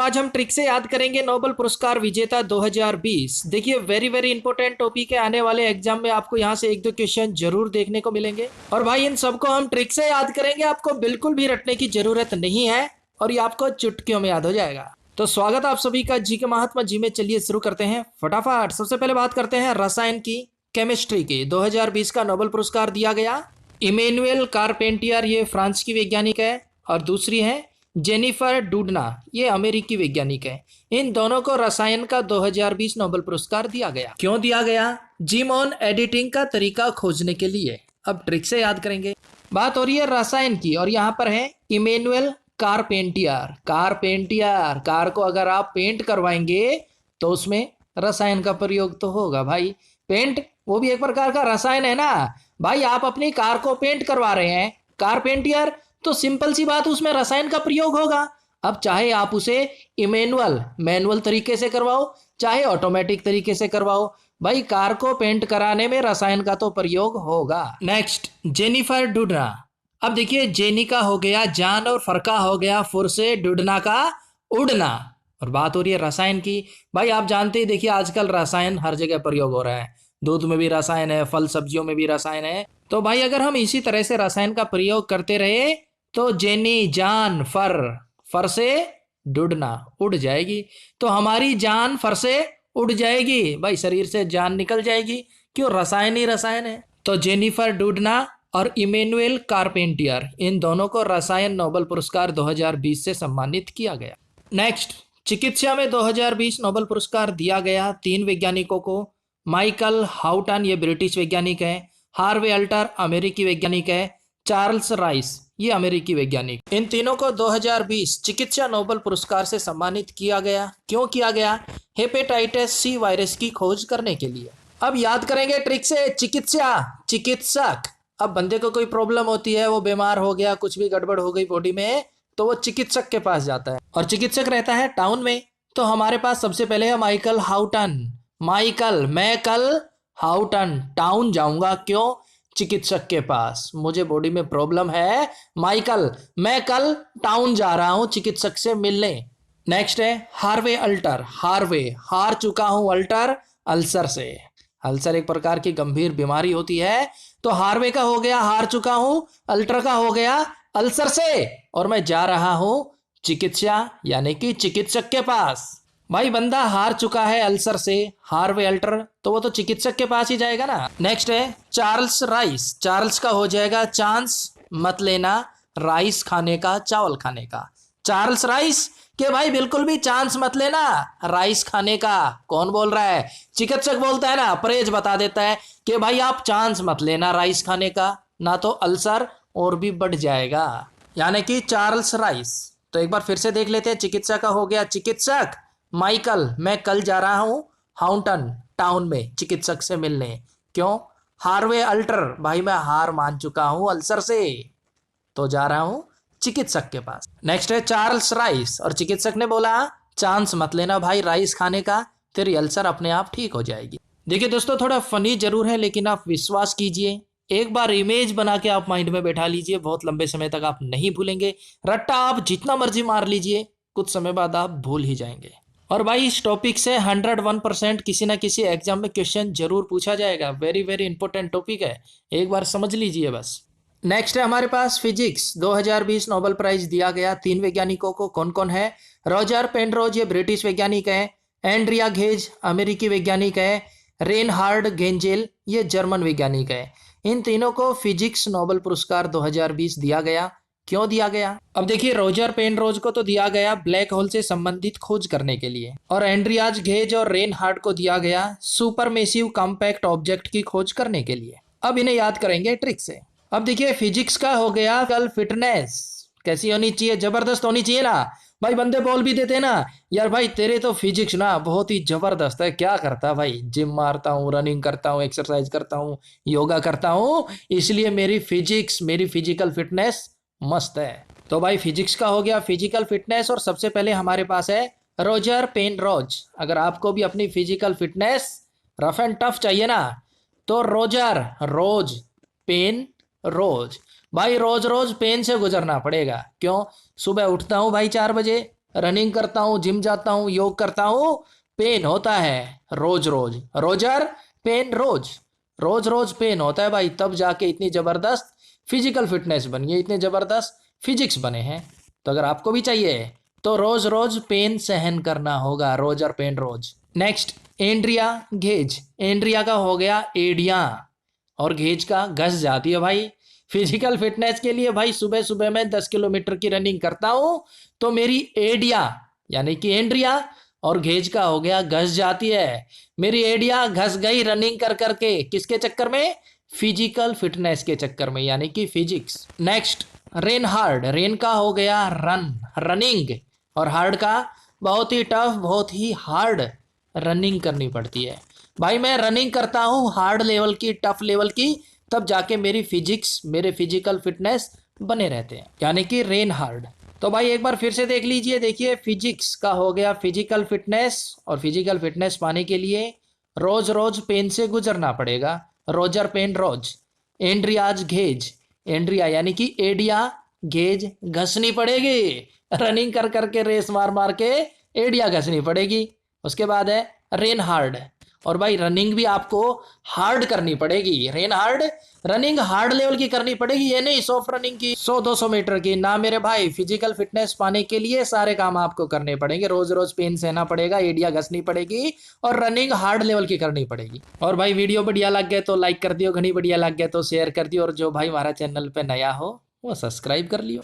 आज हम ट्रिक से याद करेंगे नोबेल पुरस्कार विजेता 2020। देखिए वेरी वेरी इंपॉर्टेंट टॉपिक है, आने वाले एग्जाम में आपको यहाँ से एक दो क्वेश्चन जरूर देखने को मिलेंगे। और भाई इन सबको हम ट्रिक से याद करेंगे, आपको बिल्कुल भी रटने की जरूरत नहीं है और ये आपको चुटकियों में याद हो जाएगा। तो स्वागत है आप सभी का जी के महात्मा जी में। चलिए शुरू करते हैं फटाफट। सबसे पहले बात करते हैं रसायन की, केमिस्ट्री की। 2020 का नोबेल पुरस्कार दिया गया इमैनुएल कारपेंटियर, ये फ्रांस की वैज्ञानिक है, और दूसरी है जेनिफर डूडना, ये अमेरिकी वैज्ञानिक है। इन दोनों को रसायन का 2020 नोबेल पुरस्कार दिया गया। क्यों दिया गया? जीन ऑन एडिटिंग का तरीका खोजने के लिए। अब ट्रिक से याद करेंगे। बात हो रही है रसायन की, और यहाँ पर है इमैनुएल कारपेंटियर। कारपेंटियर, कार को अगर आप पेंट करवाएंगे तो उसमें रसायन का प्रयोग तो होगा भाई। पेंट वो भी एक प्रकार का रसायन है ना भाई। आप अपनी कार को पेंट करवा रहे हैं, कारपेंटियर, तो सिंपल सी बात, उसमें रसायन का प्रयोग होगा। अब चाहे आप उसे मैनुअल तरीके से करवाओ, चाहे ऑटोमेटिक तरीके से करवाओ, भाई कार को पेंट कराने में रसायन का तो प्रयोग होगा। Next, Jennifer Doudna. अब देखिए, जेनी का हो गया जान और फर का हो गया फुर से, डूडना का उड़ना। और बात हो रही है रसायन की। भाई आप जानते ही, देखिए आजकल रसायन हर जगह प्रयोग हो रहा है। दूध में भी रसायन है, फल सब्जियों में भी रसायन है। तो भाई अगर हम इसी तरह से रसायन का प्रयोग करते रहे तो जेनी जान फर, फर से डूडना, उड़ जाएगी। तो हमारी जान फर से उड़ जाएगी भाई, शरीर से जान निकल जाएगी। क्यों? रसायन ही रसायन है। तो जेनिफर डूडना और इमैनुएल कारपेंटियर, इन दोनों को रसायन नोबेल पुरस्कार 2020 से सम्मानित किया गया। नेक्स्ट, चिकित्सा में 2020 नोबेल पुरस्कार दिया गया 3 वैज्ञानिकों को। माइकल हाउटन, ये ब्रिटिश वैज्ञानिक है। हार्वे अल्टर, अमेरिकी वैज्ञानिक है। चार्ल्स राइस, ये अमेरिकी वैज्ञानिक। इन तीनों को 2020 चिकित्सा नोबेल पुरस्कार से सम्मानित किया गया। क्यों किया गया? हेपेटाइटिस सी वायरस की खोज करने के लिए। अब याद करेंगे ट्रिक से। चिकित्सा, चिकित्सक। अब बंदे को कोई प्रॉब्लम होती है, वो बीमार हो गया, कुछ भी गड़बड़ हो गई बॉडी में, तो वो चिकित्सक के पास जाता है, और चिकित्सक रहता है टाउन में। तो हमारे पास सबसे पहले है माइकल हाउटन। माइकल, मैं कल हाउटन टाउन जाऊंगा। क्यों? चिकित्सक के पास, मुझे बॉडी में प्रॉब्लम है। माइकल, मैं कल टाउन जा रहा हूं चिकित्सक से मिलने। नेक्स्ट है हार्वे अल्टर। हार्वे, हार चुका हूं, अल्टर अल्सर से। अल्सर एक प्रकार की गंभीर बीमारी होती है। तो हार्वे का हो गया हार चुका हूं, अल्टर का हो गया अल्सर से, और मैं जा रहा हूं चिकित्सा यानी कि चिकित्सक के पास। भाई बंदा हार चुका है अल्सर से, हार्वे अल्टर, तो वो तो चिकित्सक के पास ही जाएगा ना। नेक्स्ट है चार्ल्स राइस। चार्ल्स का हो जाएगा चांस मत लेना, राइस खाने का, चावल खाने का। चार्ल्स राइस के भाई बिल्कुल भी चांस मत लेना राइस खाने का। कौन बोल रहा है? चिकित्सक बोलता है ना, परहेज बता देता है कि भाई आप चांस मत लेना राइस खाने का, ना तो अल्सर और भी बढ़ जाएगा। यानी कि चार्ल्स राइस। तो एक बार फिर से देख लेते हैं। चिकित्सा का हो गया चिकित्सक। माइकल, मैं कल जा रहा हूं हाउटन टाउन में चिकित्सक से मिलने। क्यों? हार्वे अल्टर, भाई मैं हार मान चुका हूं अल्सर से, तो जा रहा हूं चिकित्सक के पास। नेक्स्ट है चार्ल्स राइस, और चिकित्सक ने बोला चांस मत लेना भाई राइस खाने का, तेरी अल्सर अपने आप ठीक हो जाएगी। देखिए दोस्तों, थोड़ा फनी जरूर है, लेकिन आप विश्वास कीजिए, एक बार इमेज बना के आप माइंड में बैठा लीजिए, बहुत लंबे समय तक आप नहीं भूलेंगे। रट्टा आप जितना मर्जी मार लीजिए, कुछ समय बाद आप भूल ही जाएंगे। और भाई इस टॉपिक से 101% किसी ना किसी एग्जाम में क्वेश्चन जरूर पूछा जाएगा। वेरी वेरी इंपॉर्टेंट टॉपिक है, एक बार समझ लीजिए बस। नेक्स्ट है हमारे पास फिजिक्स। 2020 नोबेल प्राइज दिया गया 3 वैज्ञानिकों को। कौन कौन है? रॉजर पेनरोज, ये ब्रिटिश वैज्ञानिक है। एंड्रिया घेज, अमेरिकी वैज्ञानिक है। रेनहार्ड गेंजेल, ये जर्मन वैज्ञानिक है। इन तीनों को फिजिक्स नोबेल पुरस्कार 2020 दिया गया। क्यों दिया गया? अब देखिए, रॉजर पेनरोज को तो दिया गया ब्लैक होल से संबंधित खोज करने के लिए, और एंड्रियाज घेज और रेनहार्ड को दिया गया सुपरमेसिव कॉम्पैक्ट ऑब्जेक्ट की खोज करने के लिए। अब इन्हें याद करेंगे ट्रिक से। अब देखिए, फिजिक्स का हो गया कल फिटनेस कैसी होनी चाहिए? जबरदस्त होनी चाहिए ना भाई। बंदे बोल भी देते ना, यार भाई तेरे तो फिजिक्स ना बहुत ही जबरदस्त है। क्या करता भाई? जिम मारता हूँ, रनिंग करता हूँ, एक्सरसाइज करता हूँ, योगा करता हूँ, इसलिए मेरी फिजिक्स, मेरी फिजिकल फिटनेस मस्त है। तो भाई फिजिक्स का हो गया फिजिकल फिटनेस, और सबसे पहले हमारे पास है रॉजर पेनरोज। अगर आपको भी अपनी physical fitness rough and tough चाहिए ना, तो रॉजर, रोज, पेन रोज, भाई रोज रोज पेन से गुजरना पड़ेगा। क्यों? सुबह उठता हूँ भाई 4 बजे, रनिंग करता हूँ, जिम जाता हूँ, योग करता हूँ, पेन होता है रोज रोज। रोजर पेन रोज, रोज रोज पेन होता है भाई, तब जाके इतनी जबरदस्त फिजिकल फिटनेस बनी है, इतने जबरदस्त फिजिक्स बने हैं। तो अगर आपको भी चाहिए तो रोज रोज पेन सहन करना होगा, Roger Penrose. Next, Andrea Ghez. Andrea का हो गया एडिया, और गेज का घस जाती है भाई। फिजिकल फिटनेस के लिए भाई सुबह सुबह मैं 10 किलोमीटर की रनिंग करता हूं तो मेरी एडिया यानी कि एंड्रिया और गेज का हो गया घस जाती है। मेरी एडिया घस गई रनिंग कर करके, किसके चक्कर में? फिजिकल फिटनेस के चक्कर में, यानी कि physics. Next, rain hard. Rain का हो गया रन, रनिंग, और हार्ड का बहुत ही टफ, बहुत ही हार्ड रनिंग करनी पड़ती है भाई। मैं रनिंग करता हूँ हार्ड लेवल की, टफ लेवल की, तब जाके मेरी फिजिक्स, मेरे फिजिकल फिटनेस बने रहते हैं, यानी कि रेन हार्ड। तो भाई एक बार फिर से देख लीजिए, देखिए फिजिक्स का हो गया फिजिकल फिटनेस, और फिजिकल फिटनेस पाने के लिए रोज रोज पेन से गुजरना पड़ेगा, रोजर पेन रोज। एंड्रियाज गेज, एंड्रिया यानी कि एडिया गेज घसनी पड़ेगी, रनिंग कर करके, रेस मार मार के एडिया घसनी पड़ेगी। उसके बाद है रेन हार्ड, और भाई रनिंग भी आपको हार्ड करनी पड़ेगी। Rain hard running hard level की करनी पड़ेगी, ये नहीं सॉफ्ट रनिंग की 100-200 मीटर की ना मेरे भाई। फिजिकल फिटनेस पाने के लिए सारे काम आपको करने पड़ेंगे, रोज रोज पेन सहना पड़ेगा, एडिया घसनी पड़ेगी, और रनिंग हार्ड लेवल की करनी पड़ेगी। और भाई वीडियो बढ़िया लग गया तो लाइक कर दियो, घनी बढ़िया लग गया तो शेयर कर दियो, और जो भाई हमारा चैनल पे नया हो वो सब्सक्राइब कर लियो।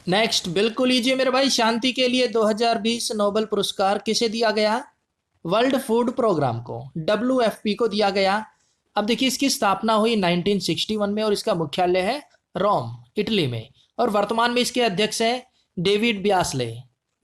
नेक्स्ट, बिल्कुल लीजिए मेरे भाई, शांति के लिए 2020 नोबेल पुरस्कार किसे दिया गया? वर्ल्ड फूड प्रोग्राम को, WFP को दिया गया। अब देखिए इसकी स्थापना हुई 1961 में, और इसका मुख्यालय है रोम, इटली में, और वर्तमान में इसके अध्यक्ष हैं डेविड ब्यासले।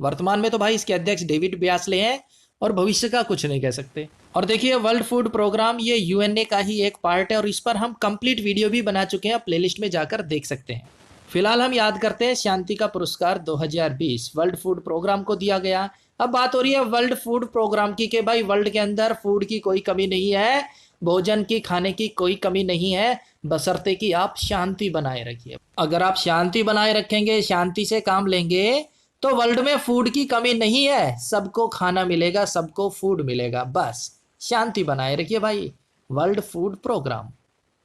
वर्तमान में तो भाई इसके अध्यक्ष डेविड ब्यासले हैं, और भविष्य का कुछ नहीं कह सकते। और देखिए वर्ल्ड फूड प्रोग्राम ये यूएनए का ही एक पार्ट है, और इस पर हम कंप्लीट वीडियो भी बना चुके हैं, प्लेलिस्ट में जाकर देख सकते हैं। फिलहाल हम याद करते हैं शांति का पुरस्कार 2020 वर्ल्ड फूड प्रोग्राम को दिया गया। अब बात हो रही है वर्ल्ड फूड प्रोग्राम की, कि भाई वर्ल्ड के अंदर फूड की कोई कमी नहीं है, भोजन की, खाने की कोई कमी नहीं है, बशर्ते कि आप शांति बनाए रखिए। अगर आप शांति बनाए रखेंगे, शांति से काम लेंगे, तो वर्ल्ड में फूड की कमी नहीं है, सबको खाना मिलेगा, सबको फूड मिलेगा, बस शांति बनाए रखिए भाई। वर्ल्ड फूड प्रोग्राम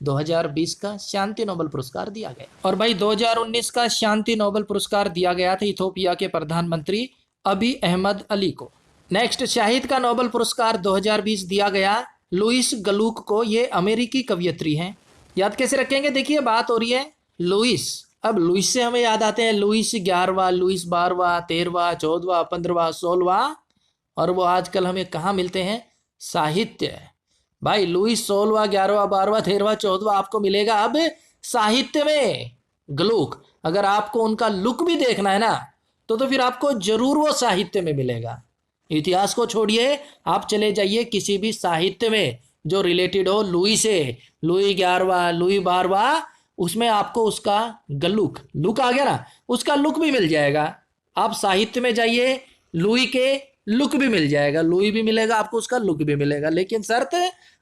2020 का शांति नोबेल पुरस्कार दिया गया। और भाई 2019 का शांति नोबेल पुरस्कार दिया गया था इथोपिया के प्रधानमंत्री अबी अहमद अली को। नेक्स्ट, साहित्य का नोबेल पुरस्कार 2020 दिया गया लुइस गलुक को। ये अमेरिकी कवयित्री हैं। याद कैसे रखेंगे? देखिए बात हो रही है लुइस, अब लुइस से हमें याद आते हैं लुइस 11वां, लुइस 12वां, 13वां, 14वां, 15वां, 16वां, और वो आजकल हमें कहाँ मिलते हैं? साहित्य। भाई लुइस 16वां, 11वां, 12वां, 13वां, 14वां आपको मिलेगा अब साहित्य में गलुक। अगर आपको उनका लुक भी देखना है ना, तो फिर आपको जरूर वो साहित्य में मिलेगा। इतिहास को छोड़िए, आप चले जाइए किसी भी साहित्य में जो रिलेटेड हो लुई से, लुई 11वां, लुई 12वां, उसमें आपको उसका गलुक, लुक आ गया ना, उसका लुक भी मिल जाएगा। आप साहित्य में जाइए, लुई के लुक भी मिल जाएगा, लुई भी मिलेगा आपको, उसका लुक भी मिलेगा, लेकिन शर्त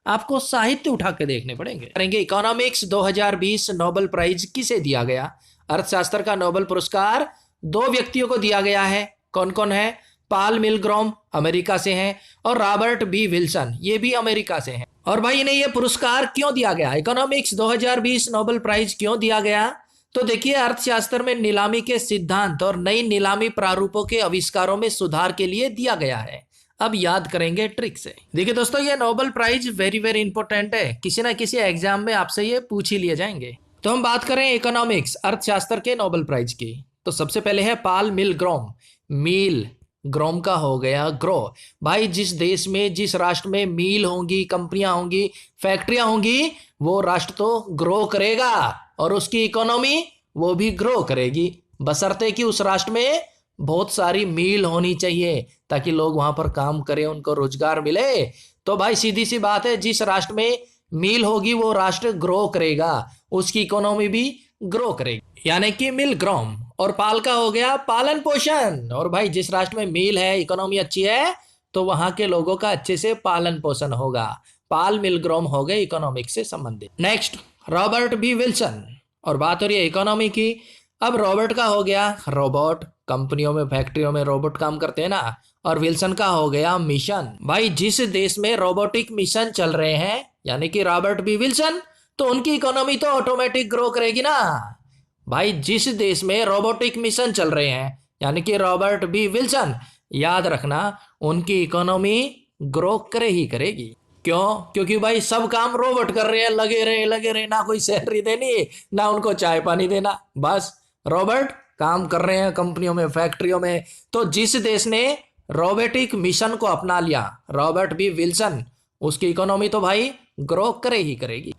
आपको साहित्य उठा के देखने पड़ेंगे। करेंगे इकोनॉमिक्स 2020 नोबेल प्राइज किसे दिया गया? अर्थशास्त्र का नोबेल पुरस्कार 2 व्यक्तियों को दिया गया है। कौन कौन है? पॉल मिलग्रॉम अमेरिका से हैं, और रॉबर्ट बी विल्सन, ये भी अमेरिका से हैं। और भाई इन्हें ये पुरस्कार क्यों दिया गया? इकोनॉमिक्स 2020 नोबेल प्राइज क्यों दिया गया? तो देखिए अर्थशास्त्र में नीलामी के सिद्धांत और नई नीलामी प्रारूपों के आविष्कारों में सुधार के लिए दिया गया है। अब याद करेंगे ट्रिक से। देखिए दोस्तों, ये Nobel prize very very important है, किसी ना किसी एग्जाम में आपसे ये पूछ ही लिए जाएंगे। तो हम बात करें इकोनॉमिक्स अर्थशास्त्र के नोबेल प्राइज की, तो सबसे पहले है पॉल मिलग्रॉम। मील ग्रोम का हो गया ग्रो। भाई जिस देश में, जिस राष्ट्र में मील होंगी, कंपनियां होंगी, फैक्ट्रियां होंगी, वो राष्ट्र तो ग्रो करेगा, और उसकी इकोनॉमी वो भी ग्रो करेगी, बशर्ते कि उस राष्ट्र में बहुत सारी मील होनी चाहिए, ताकि लोग वहां पर काम करें, उनको रोजगार मिले। तो भाई सीधी सी बात है, जिस राष्ट्र में मील होगी वो राष्ट्र ग्रो करेगा, उसकी इकोनॉमी भी ग्रो करेगी, यानी कि मिल ग्रोम। और पाल का हो गया पालन पोषण। और भाई जिस राष्ट्र में मील है, इकोनॉमी अच्छी है, तो वहां के लोगों का अच्छे से पालन पोषण होगा। पाल मिलग्रोम हो गए इकोनॉमिक्स से संबंधित। नेक्स्ट, रॉबर्ट बी विल्सन, और बात हो रही है इकोनॉमी की। अब रॉबर्ट का हो गया रोबोट, कंपनियों में फैक्ट्रियों में रोबोट काम करते हैं ना। और विल्सन का हो गया मिशन। भाई जिस देश में रोबोटिक मिशन चल रहे हैं यानी कि रॉबर्ट बी विल्सन, तो उनकी इकोनॉमी तो ऑटोमेटिक ग्रो करेगी ना। भाई जिस देश में रोबोटिक मिशन चल रहे हैं यानी कि रॉबर्ट बी विल्सन, याद रखना उनकी इकोनॉमी ग्रो करे ही करेगी। क्यों? क्योंकि भाई सब काम रोबोट कर रहे हैं, लगे रहे, ना कोई सैलरी देनी ना उनको चाय पानी देना, बस रोबोट काम कर रहे हैं कंपनियों में फैक्ट्रियों में। तो जिस देश ने रोबोटिक मिशन को अपना लिया, रॉबर्ट बी विल्सन, उसकी इकोनॉमी तो भाई ग्रो करे ही करेगी।